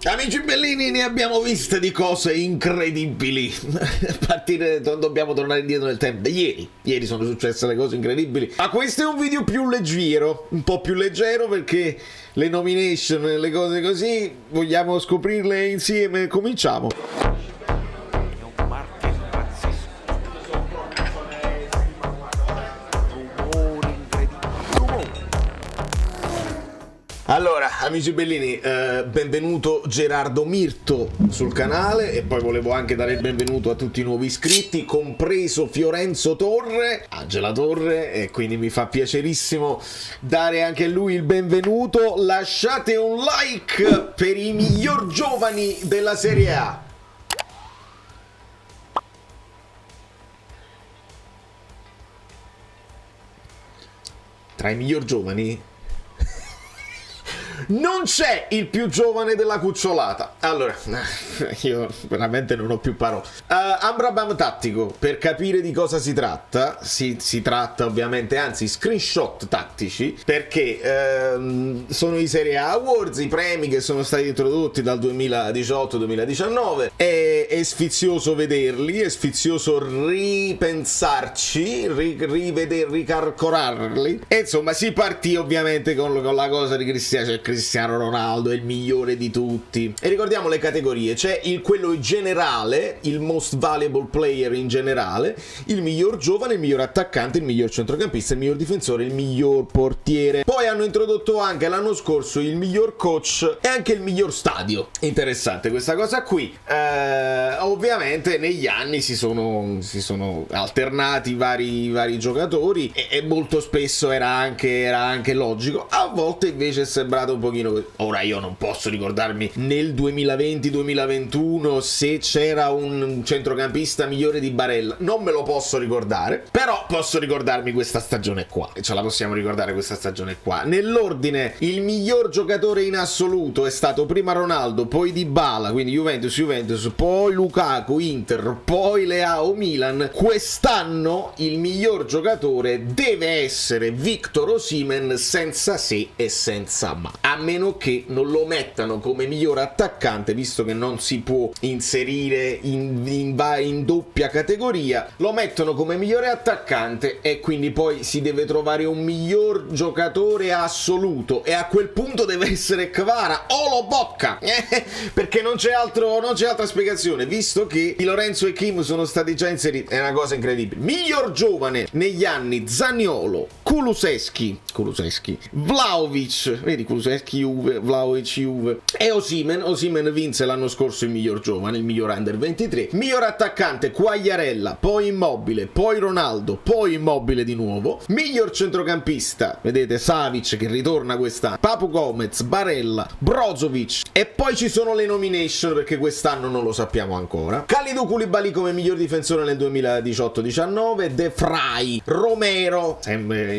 Amici bellini, ne abbiamo viste di cose incredibili. A partire, dobbiamo tornare indietro nel tempo. Ieri sono successe le cose incredibili. Ma questo è un video più leggero, un po' più leggero, perché le nomination, le cose così, vogliamo scoprirle insieme. Cominciamo. Allora, amici bellini, benvenuto Gerardo Mirto sul canale, e poi volevo anche dare il benvenuto a tutti i nuovi iscritti, compreso Fiorenzo Torre, Angela Torre, e quindi mi fa piacerissimo dare anche a lui il benvenuto. Lasciate un like per i miglior giovani della Serie A. Tra i miglior giovani non c'è il più giovane della cucciolata. Allora, io veramente non ho più parole. Ambrabam tattico, per capire di cosa si tratta, si tratta ovviamente, anzi screenshot tattici, perché sono i Serie A Awards, i premi che sono stati introdotti dal 2018-2019, è sfizioso vederli, è sfizioso ripensarci, ricarcorarli, e insomma si partì ovviamente con la cosa di Cristiano Ronaldo è il migliore di tutti, e ricordiamo le categorie: c'è quello generale, il most valuable player in generale, il miglior giovane, il miglior attaccante, il miglior centrocampista, il miglior difensore, il miglior portiere. Poi hanno introdotto anche l'anno scorso il miglior coach e anche il miglior stadio. Interessante questa cosa qui. Ovviamente negli anni si sono alternati vari giocatori, e molto spesso era anche logico. A volte invece è sembrato un pochino. Ora io non posso ricordarmi nel 2020-2021 se c'era un centrocampista migliore di Barella, non me lo posso ricordare, però posso ricordarmi questa stagione qua, e ce la possiamo ricordare questa stagione qua. Nell'ordine, il giocatore in assoluto è stato prima Ronaldo, poi Dybala, quindi Juventus, poi Lukaku, Inter, poi Leao, Milan. Quest'anno il miglior giocatore deve essere Victor Osimhen, senza se e senza ma, a meno che non lo mettano come miglior attaccante, visto che non si può inserire in doppia categoria. Lo mettono come migliore attaccante, e quindi poi si deve trovare un miglior giocatore assoluto, e a quel punto deve essere Kvara o Lobotka, perché non c'è altra spiegazione, visto che Di Lorenzo e Kim sono stati già inseriti. È una cosa incredibile. Miglior giovane negli anni: Zaniolo, Kulusevski, Vlahovic, vedi, Kulusevski Juve, Vlahovic Juve, e Osimhen vinse l'anno scorso il miglior giovane, il miglior under 23. Miglior attaccante: Quagliarella, poi Immobile, poi Ronaldo, poi Immobile di nuovo. Miglior centrocampista, vedete, Savic che ritorna quest'anno, Papu Gomez, Barella, Brozovic, e poi ci sono le nomination, perché quest'anno non lo sappiamo ancora. Kalidou Koulibaly come miglior difensore nel 2018-19, De Vrij, Romero, sempre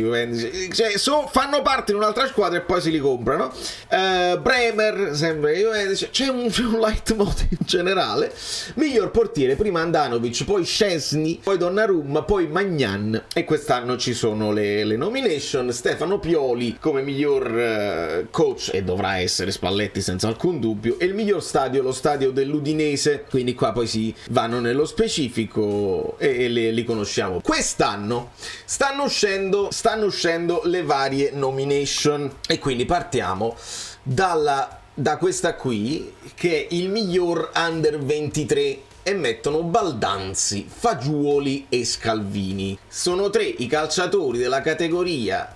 cioè, fanno parte di un'altra squadra e poi si li comprano. Bremer, sempre Juventus. C'è un leitmotiv generale. Miglior portiere: prima Andanovic, poi Szczesny, poi Donnarumma, poi Maignan, e quest'anno ci sono le nomination. Stefano Pioli come miglior coach, e dovrà essere Spalletti senza alcun dubbio, e il miglior stadio, lo stadio dell'Udinese, quindi qua poi si vanno nello specifico e li conosciamo. Quest'anno stanno uscendo le varie nomination, e quindi partiamo da questa qui, che è il miglior under 23, e mettono Baldanzi, Fagiuoli e Scalvini. Sono tre i calciatori della categoria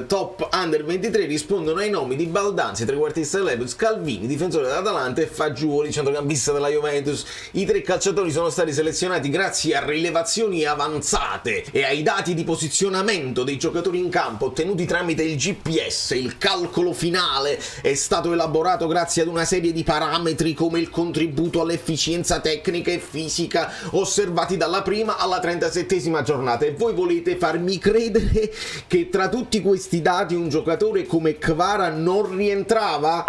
top under 23, rispondono ai nomi di Baldanzi, trequartista dell'Empoli, Scalvini, difensore dell'Atalanta, e Fagiuoli, centrocampista della Juventus. I tre calciatori sono stati selezionati grazie a rilevazioni avanzate e ai dati di posizionamento dei giocatori in campo ottenuti tramite il GPS. Il calcolo finale è stato elaborato grazie ad una serie di parametri come il contributo all'efficienza tecnica e fisica osservati dalla prima alla 37esima giornata, e voi volete farmi credere che tra tutti questi dati un giocatore come Kvara non rientrava?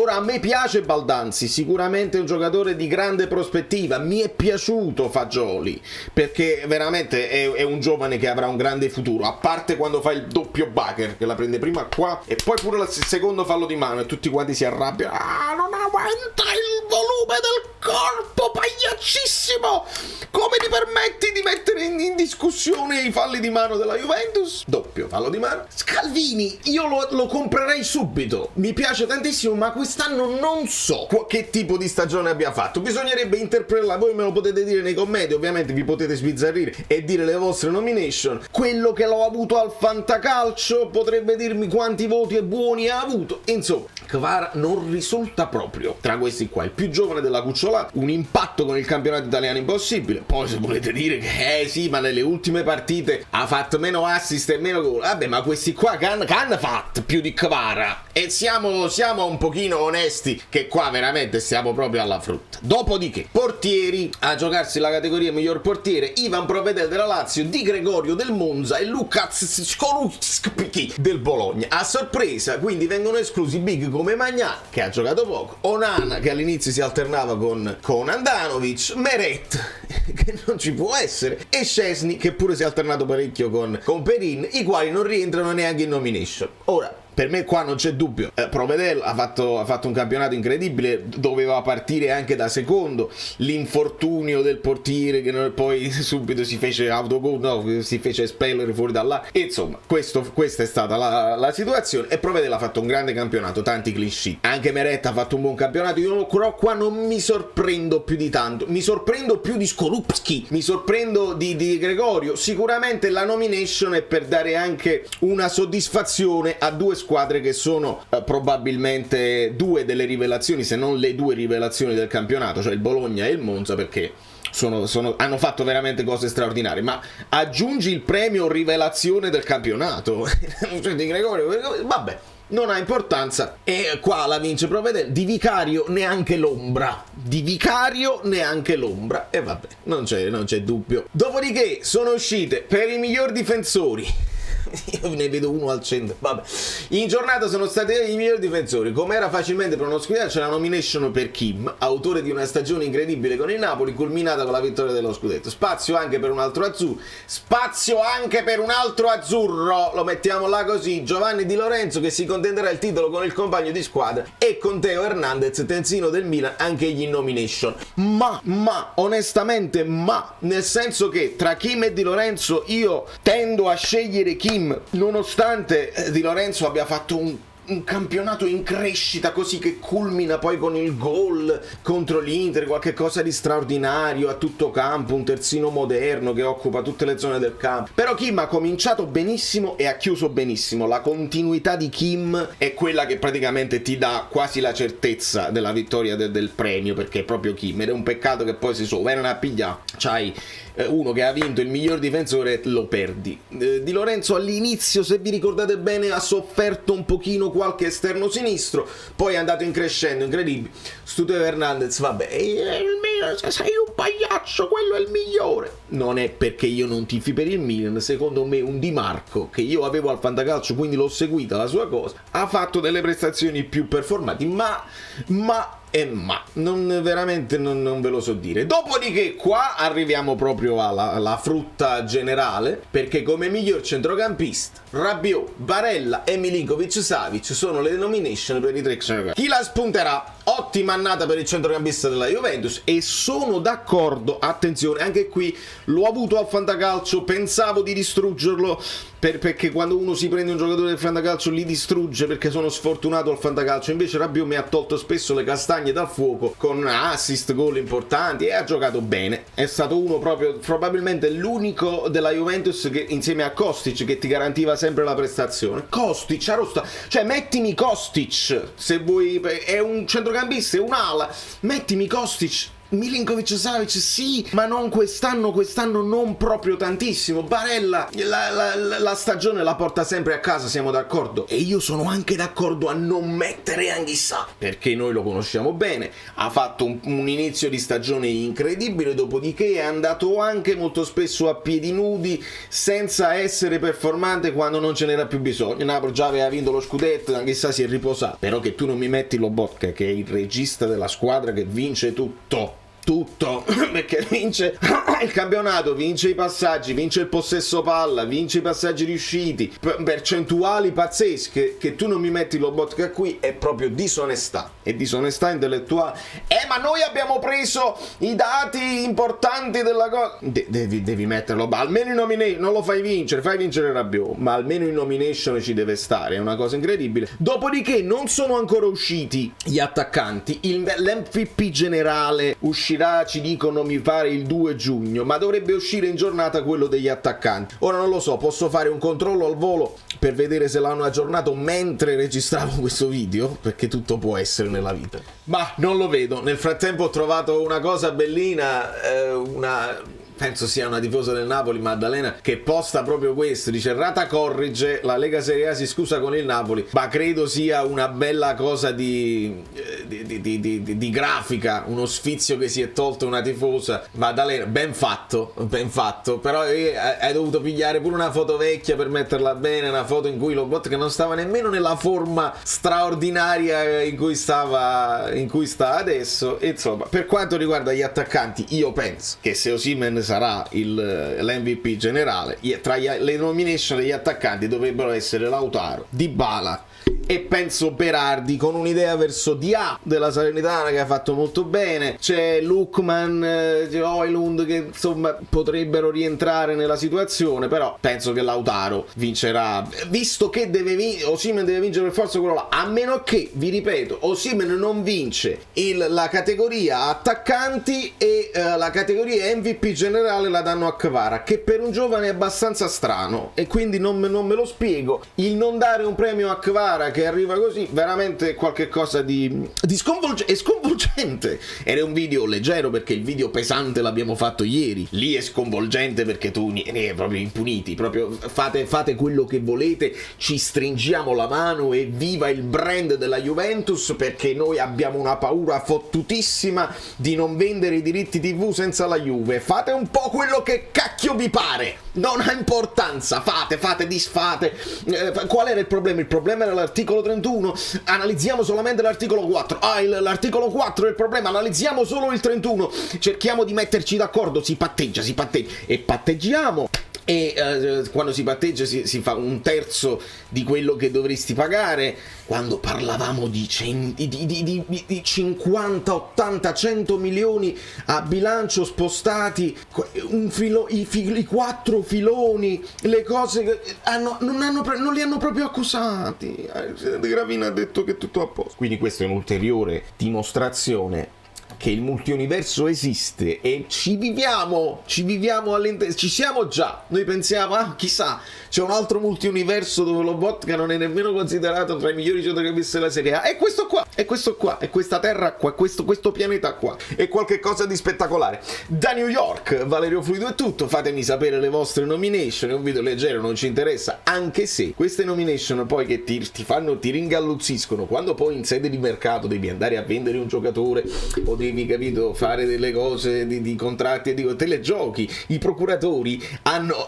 Ora, a me piace Baldanzi, sicuramente è un giocatore di grande prospettiva, mi è piaciuto Fagioli, perché veramente è un giovane che avrà un grande futuro, a parte quando fa il doppio Bacher, che la prende prima qua e poi pure il secondo fallo di mano e tutti quanti si arrabbiano. Ah, non aumenta il volume del corpo, pagliaccissimo! Come ti permetti di mettere in discussione i falli di mano della Juventus? Doppio fallo di mano. Scalvini, io lo comprerei subito, mi piace tantissimo, ma quest'anno non so che tipo di stagione abbia fatto, bisognerebbe interpretarla, voi me lo potete dire nei commenti, ovviamente vi potete sbizzarrire e dire le vostre nomination. Quello che l'ho avuto al Fantacalcio potrebbe dirmi quanti voti e buoni ha avuto. Insomma, Kvara non risulta proprio tra questi qua, il più giovane della cucciolata, un impatto con il campionato italiano impossibile. Poi se volete dire che sì, ma nelle ultime partite ha fatto meno assist e meno gol, vabbè, ma questi qua che hanno fatto più di Kvara, e siamo un pochino onesti che qua veramente stiamo proprio alla frutta. Dopodiché, portieri, a giocarsi la categoria miglior portiere, Ivan Provedel della Lazio, Di Gregorio del Monza e Lukács Skorupski del Bologna. A sorpresa quindi vengono esclusi big come Magnà, che ha giocato poco, Onana, che all'inizio si alternava con Andanovic, Meret, che non ci può essere, e Szczesny, che pure si è alternato parecchio con Perin, i quali non rientrano neanche in nomination. Ora, per me qua non c'è dubbio, Provedel ha fatto un campionato incredibile, doveva partire anche da secondo, l'infortunio del portiere che poi subito si fece si fece espellere fuori dall'area, e insomma questa è stata la situazione, e Provedel ha fatto un grande campionato, tanti clean sheet, anche Meret ha fatto un buon campionato. Io però qua non mi sorprendo più di tanto, mi sorprendo più di Skorupski, mi sorprendo di Gregorio. Sicuramente la nomination è per dare anche una soddisfazione a due squadre che sono probabilmente due delle rivelazioni, se non le due rivelazioni del campionato, cioè il Bologna e il Monza, perché hanno fatto veramente cose straordinarie. Ma aggiungi il premio rivelazione del campionato di Gregorio, vabbè, non ha importanza, e qua la vince Provedel. Di Vicario neanche l'ombra, e vabbè, non c'è dubbio. Dopodiché sono uscite per i miglior difensori, io ne vedo uno al centro, vabbè. In giornata sono stati i migliori difensori, come era facilmente pronosticato. C'è la nomination per Kim, autore di una stagione incredibile con il Napoli, culminata con la vittoria dello scudetto. Spazio anche per un altro azzurro, lo mettiamo là così, Giovanni Di Lorenzo, che si contenderà il titolo con il compagno di squadra, e con Teo Hernandez, terzino del Milan, anche gli in nomination. Ma onestamente, nel senso che tra Kim e Di Lorenzo io tendo a scegliere Kim, nonostante Di Lorenzo abbia fatto un campionato in crescita, così che culmina poi con il gol contro l'Inter, qualche cosa di straordinario a tutto campo, un terzino moderno che occupa tutte le zone del campo. Però Kim ha cominciato benissimo e ha chiuso benissimo. La continuità di Kim è quella che praticamente ti dà quasi la certezza della vittoria del premio, perché è proprio Kim, ed è un peccato che poi si vengono a pigliare, c'hai uno che ha vinto il miglior difensore, lo perdi. Di Lorenzo all'inizio, se vi ricordate bene, ha sofferto un pochino qualche esterno sinistro, poi è andato in crescendo incredibile. Teo Hernandez, vabbè, sei un pagliaccio, quello è il migliore. Non è perché io non tifi per il Milan, secondo me un Di Marco, che io avevo al Fantacalcio, quindi l'ho seguita la sua cosa, ha fatto delle prestazioni più performanti, ma veramente non ve lo so dire. Dopodiché qua arriviamo proprio alla frutta generale, perché come miglior centrocampista Rabiot, Barella e Milinkovic-Savic sono le nomination per i tre centrocampisti. Chi la spunterà? Ottima annata per il centrocampista della Juventus, e sono d'accordo, attenzione, anche qui l'ho avuto al Fantacalcio, pensavo di distruggerlo, perché quando uno si prende un giocatore del Fantacalcio li distrugge, perché sono sfortunato al Fantacalcio. Invece Rabiot mi ha tolto spesso le castagne dal fuoco con assist, gol importanti, e ha giocato bene. È stato uno proprio, probabilmente l'unico della Juventus che, insieme a Kostic, che ti garantiva sempre la prestazione. Kostic, Arosta, cioè mettimi Kostic, se vuoi, è un centrocampista, è un'ala, mettimi Kostic Milinkovic-Savic sì, ma non quest'anno non proprio tantissimo. Barella la stagione la porta sempre a casa, siamo d'accordo, e io sono anche d'accordo a non mettere Anghissà, perché noi lo conosciamo bene, ha fatto un inizio di stagione incredibile, dopodiché è andato anche molto spesso a piedi nudi senza essere performante quando non ce n'era più bisogno. Napoli già aveva vinto lo scudetto, Anghissà si è riposato, però che tu non mi metti Lobotka, che è il regista della squadra che vince tutto, perché vince il campionato, vince i passaggi, vince il possesso palla, vince i passaggi riusciti, percentuali pazzesche, che tu non mi metti Lobotka qui è proprio disonestà, è disonestà intellettuale. Ma noi abbiamo preso i dati importanti della cosa, devi metterlo, almeno in nomination, non lo fai vincere Rabiot, ma almeno in nomination ci deve stare, è una cosa incredibile. Dopodiché non sono ancora usciti gli attaccanti, l'MVP generale uscirà, ci dicono, mi pare il 2 giugno, ma dovrebbe uscire in giornata quello degli attaccanti. Ora non lo so, posso fare un controllo al volo per vedere se l'hanno aggiornato mentre registravo questo video, perché tutto può essere nella vita, ma non lo vedo. Nel frattempo ho trovato una cosa bellina, penso sia una tifosa del Napoli, Maddalena, che posta proprio questo, dice: Rata corrige, la Lega Serie A si scusa con il Napoli, ma credo sia una bella cosa di grafica, uno sfizio che si è tolto una tifosa. Maddalena, ben fatto, però hai dovuto pigliare pure una foto vecchia per metterla bene, una foto in cui Lobotka non stava nemmeno nella forma straordinaria in cui sta adesso. Insomma, per quanto riguarda gli attaccanti, io penso che se Osimhen sarà l'MVP generale, tra le nomination degli attaccanti dovrebbero essere Lautaro, Dybala e penso Berardi, con un'idea verso Dia della Salernitana che ha fatto molto bene. C'è Lookman, Højlund che insomma potrebbero rientrare nella situazione, però penso che Lautaro vincerà, visto che Osimhen deve vincere per forza quello là, a meno che, vi ripeto, Osimhen non vince la categoria attaccanti e la categoria MVP generale la danno a Kvara, che per un giovane è abbastanza strano, e quindi non me lo spiego. Il non dare un premio a Kvara che arriva così, veramente qualche cosa di sconvolgente. Ed è un video leggero, perché il video pesante l'abbiamo fatto ieri. Lì è sconvolgente perché tu proprio impuniti, proprio fate quello che volete, ci stringiamo la mano e viva il brand della Juventus, perché noi abbiamo una paura fottutissima di non vendere i diritti TV senza la Juve. Fate un po' quello che cacchio vi pare, non ha importanza, fate, disfate. Qual era il problema? Il problema era l'articolo 31, analizziamo solamente l'articolo 4. L'articolo 4 è il problema, analizziamo solo il 31. Cerchiamo di metterci d'accordo, si patteggia e patteggiamo. E quando si patteggia si fa un terzo di quello che dovresti pagare. Quando parlavamo di 50, 80, 100 milioni a bilancio spostati, i 4 filoni, le cose che non li hanno proprio accusati. De Gravina ha detto che è tutto a posto. Quindi questa è un'ulteriore dimostrazione che il multiuniverso esiste e ci viviamo all'interno, ci siamo già. Noi pensiamo, chissà, c'è un altro multiuniverso dove Lobotka non è nemmeno considerato tra i migliori giocatori che ha visto la Serie A. È questo qua, è questa terra qua, questo pianeta qua. È qualche cosa di spettacolare. Da New York, Valerio Fluido è tutto. Fatemi sapere le vostre nomination. È un video leggero, non ci interessa, anche se queste nomination poi che ti ringalluzziscono, quando poi in sede di mercato devi andare a vendere un giocatore o devi, capito, fare delle cose di contratti e di teleggiochi. I procuratori hanno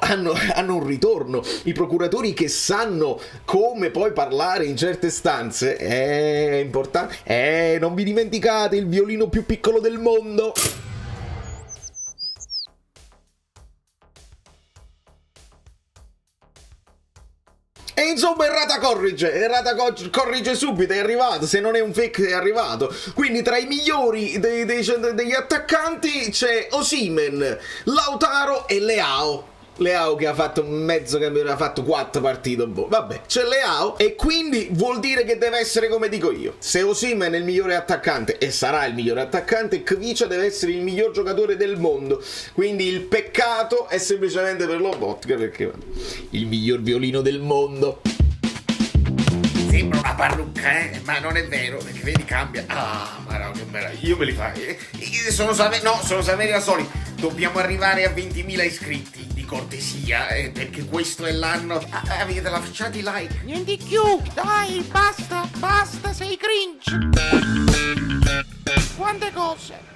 un ritorno. I procuratori che sanno come poi parlare in certe stanze, è importante. Non vi dimenticate il violino più piccolo del mondo. E insomma Errata corrige subito, è arrivato, se non è un fake è arrivato. Quindi tra i migliori degli attaccanti c'è Osimhen, Lautaro e Leao che ha fatto mezzo campionato, ha fatto 4 partite. Vabbè, c'è Leao, e quindi vuol dire che deve essere come dico io. Se Osimhen è il migliore attaccante, e sarà il migliore attaccante, Kvicha deve essere il miglior giocatore del mondo. Quindi il peccato è semplicemente per Lobotka, perché il miglior violino del mondo. Sembra una parrucca, ma non è vero, perché vedi, cambia. Ma no, che io me li fai. Sono Saverio Asoli. Dobbiamo arrivare a 20.000 iscritti, di cortesia, perché questo è l'anno. Avete lasciato i like. Niente più, dai, basta, sei cringe. Quante cose.